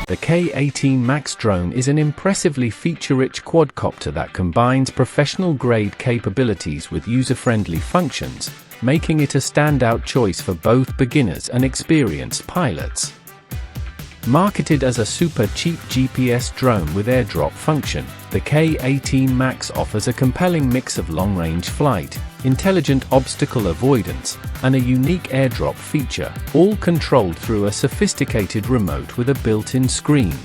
The K18 Max drone is an impressively feature-rich quadcopter that combines professional-grade capabilities with user-friendly functions, making it a standout choice for both beginners and experienced pilots. Marketed as a super cheap GPS drone with airdrop function, the K18 Max offers a compelling mix of long-range flight, intelligent obstacle avoidance, and a unique airdrop feature, all controlled through a sophisticated remote with a built-in screen.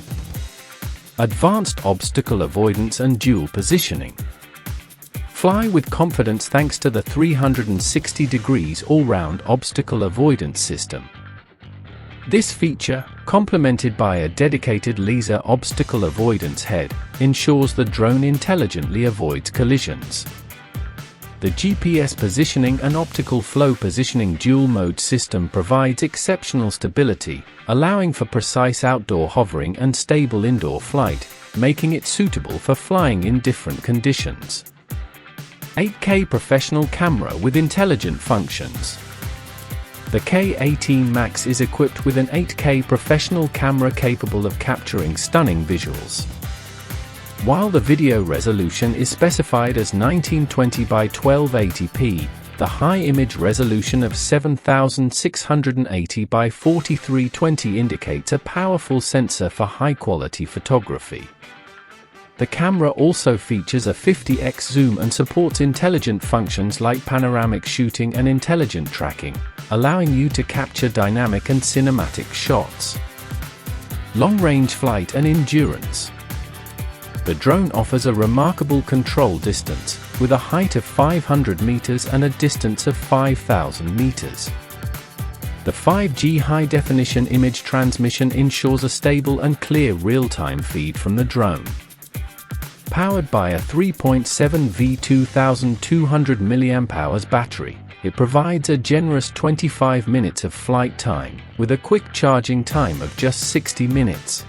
Advanced obstacle avoidance and dual positioning. Fly with confidence thanks to the 360 degrees all-round obstacle avoidance system. This feature, complemented by a dedicated laser obstacle avoidance head, ensures the drone intelligently avoids collisions. The GPS positioning and optical flow positioning dual-mode system provides exceptional stability, allowing for precise outdoor hovering and stable indoor flight, making it suitable for flying in different conditions. 8K professional camera with intelligent functions. The K18 Max is equipped with an 8K professional camera capable of capturing stunning visuals. While the video resolution is specified as 1920 by 1280p, the high image resolution of 7680 by 4320 indicates a powerful sensor for high-quality photography. The camera also features a 50x zoom and supports intelligent functions like panoramic shooting and intelligent tracking, allowing you to capture dynamic and cinematic shots. Long-range flight and endurance. The drone offers a remarkable control distance, with a height of 500 meters and a distance of 5,000 meters. The 5G high-definition image transmission ensures a stable and clear real-time feed from the drone. Powered by a 3.7V 2200 mAh battery, it provides a generous 25 minutes of flight time, with a quick charging time of just 60 minutes.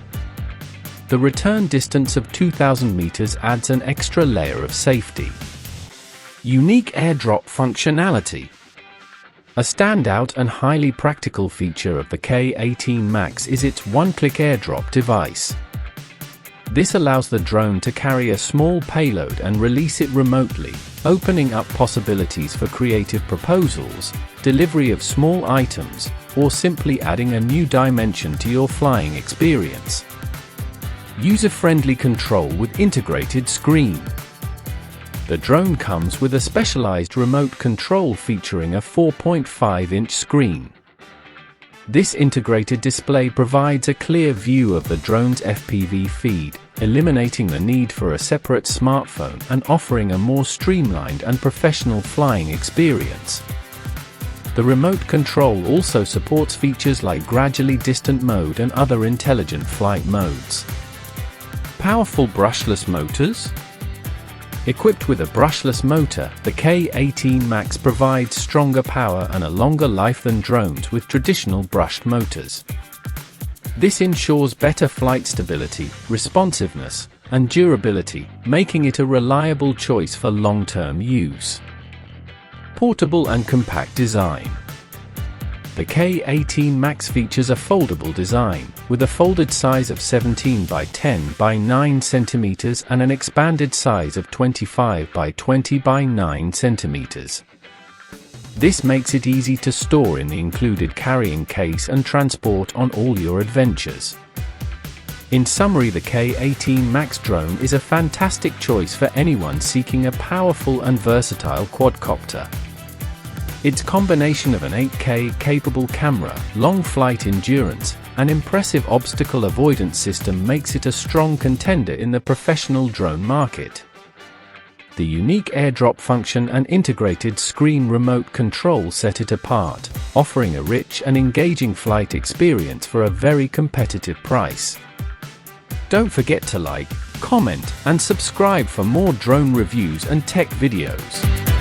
The return distance of 2,000 meters adds an extra layer of safety. Unique airdrop functionality. A standout and highly practical feature of the K18 Max is its one-click airdrop device. This allows the drone to carry a small payload and release it remotely, opening up possibilities for creative proposals, delivery of small items, or simply adding a new dimension to your flying experience. User-friendly control with integrated screen. The drone comes with a specialized remote control featuring a 4.5-inch screen. This integrated display provides a clear view of the drone's FPV feed, eliminating the need for a separate smartphone and offering a more streamlined and professional flying experience. The remote control also supports features like gradually distant mode and other intelligent flight modes. Powerful brushless motors. Equipped with a brushless motor, the K18 Max provides stronger power and a longer life than drones with traditional brushed motors. This ensures better flight stability, responsiveness, and durability, making it a reliable choice for long-term use. Portable and compact design. The K18 Max features a foldable design, with a folded size of 17 by 10 by 9 cm and an expanded size of 25 by 20 by 9 cm. This makes it easy to store in the included carrying case and transport on all your adventures. In summary, the K18 Max drone is a fantastic choice for anyone seeking a powerful and versatile quadcopter. Its combination of an 8K capable camera, long flight endurance, and impressive obstacle avoidance system makes it a strong contender in the professional drone market. The unique airdrop function and integrated screen remote control set it apart, offering a rich and engaging flight experience for a very competitive price. Don't forget to like, comment, and subscribe for more drone reviews and tech videos.